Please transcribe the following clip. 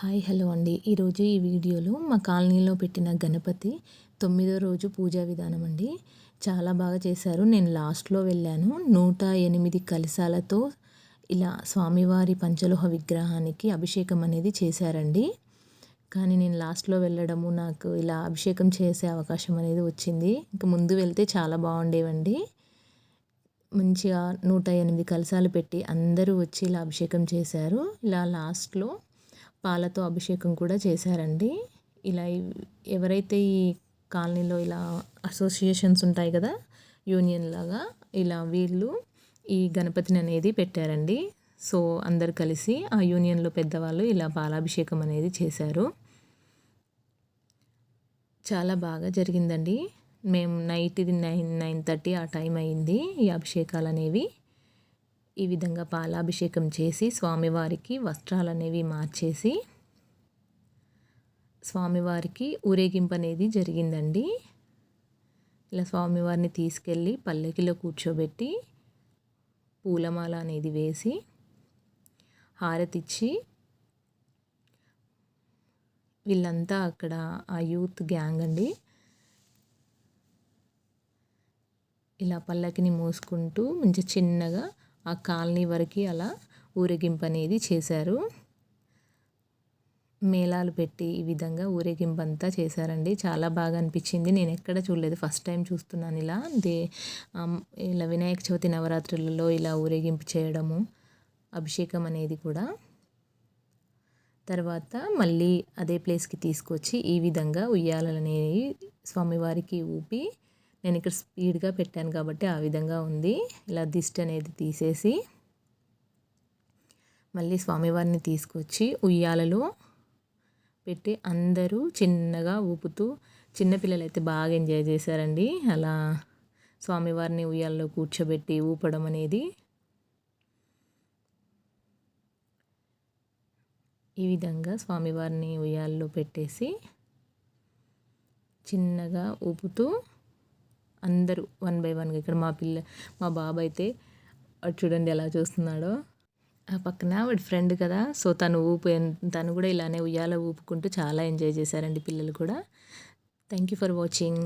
Hi hello అండి. ఈరోజు ఈ వీడియోలో మా కాలనీలో పెట్టిన గణపతి 9వ రోజు పూజా విధానం అండి. చాలా బాగా చేశారు. నేను లాస్ట్లో వెళ్ళాను. 108 కలశాలతో ఇలా స్వామివారి పంచలోహ విగ్రహానికి అభిషేకం అనేది చేశారండి. కానీ నేను లాస్ట్లో వెళ్ళడము నాకు ఇలా అభిషేకం చేసే అవకాశం అనేది వచ్చింది. ఇంక ముందు వెళ్తే చాలా బాగుండేవండి. మంచిగా 108 కలశాలు పెట్టి అందరూ వచ్చి ఇలా అభిషేకం చేశారు. ఇలా లాస్ట్లో పాలతో అభిషేకం కూడా చేశారండి. ఇలా ఎవరైతే ఈ కాలనీలో ఇలా అసోసియేషన్స్ ఉంటాయి కదా, యూనియన్ లాగా, ఇలా వీళ్ళు ఈ గణపతిని అనేది పెట్టారండి. సో అందరు కలిసి ఆ యూనియన్లో పెద్దవాళ్ళు ఇలా పాలాభిషేకం అనేది చేశారు. చాలా బాగా జరిగిందండి. మేము నైట్ది 9:30 ఆ టైం అయింది ఈ అభిషేకాలు అనేవి. ఈ విధంగా పాలాభిషేకం చేసి స్వామివారికి వస్త్రాలు అనేవి మార్చేసి స్వామివారికి ఊరేగింపు అనేది జరిగిందండి. ఇలా స్వామివారిని తీసుకెళ్ళి పల్లకిలో కూర్చోబెట్టి పూలమాల అనేది వేసి హారతిచ్చి వీళ్ళంతా అక్కడ ఆ యూత్ గ్యాంగ్ అండి ఇలా పల్లకిని మోసుకుంటూ మంచి చిన్నగా ఆ కాలనీ వరకు అలా ఊరేగింపు అనేది చేశారు. మేళాలు పెట్టి ఈ విధంగా ఊరేగింపు అంతా చేశారండి. చాలా బాగా అనిపించింది. నేను ఎక్కడ చూడలేదు, ఫస్ట్ టైం చూస్తున్నాను ఇలా ఇలా వినాయక చవితి నవరాత్రులలో ఇలా ఊరేగింపు చేయడము, అభిషేకం అనేది కూడా. తర్వాత మళ్ళీ అదే ప్లేస్కి తీసుకొచ్చి ఈ విధంగా ఉయ్యాలనేవి స్వామివారికి ఊపి, నేను ఇక్కడ స్పీడ్గా పెట్టాను కాబట్టి ఆ విధంగా ఉంది. ఇలా దిష్టి అనేది తీసేసి మళ్ళీ స్వామివారిని తీసుకొచ్చి ఉయ్యాలలో పెట్టి అందరూ చిన్నగా ఊపుతూ, చిన్నపిల్లలు అయితే బాగా ఎంజాయ్ చేశారండి. అలా స్వామివారిని ఉయ్యాలలో కూర్చోబెట్టి ఊపడం అనేది. ఈ విధంగా స్వామివారిని ఉయ్యాలలో పెట్టేసి చిన్నగా ఊపుతూ అందరూ 1 by 1గా, ఇక్కడ మా బాబు అయితే చూడండి ఎలా చూస్తున్నాడో. ఆ పక్కన వాడి ఫ్రెండ్ కదా, సో తను కూడా ఇలానే ఉయ్యాల ఊపుకుంటూ చాలా ఎంజాయ్ చేశారండి పిల్లలు కూడా. Thank you for watching.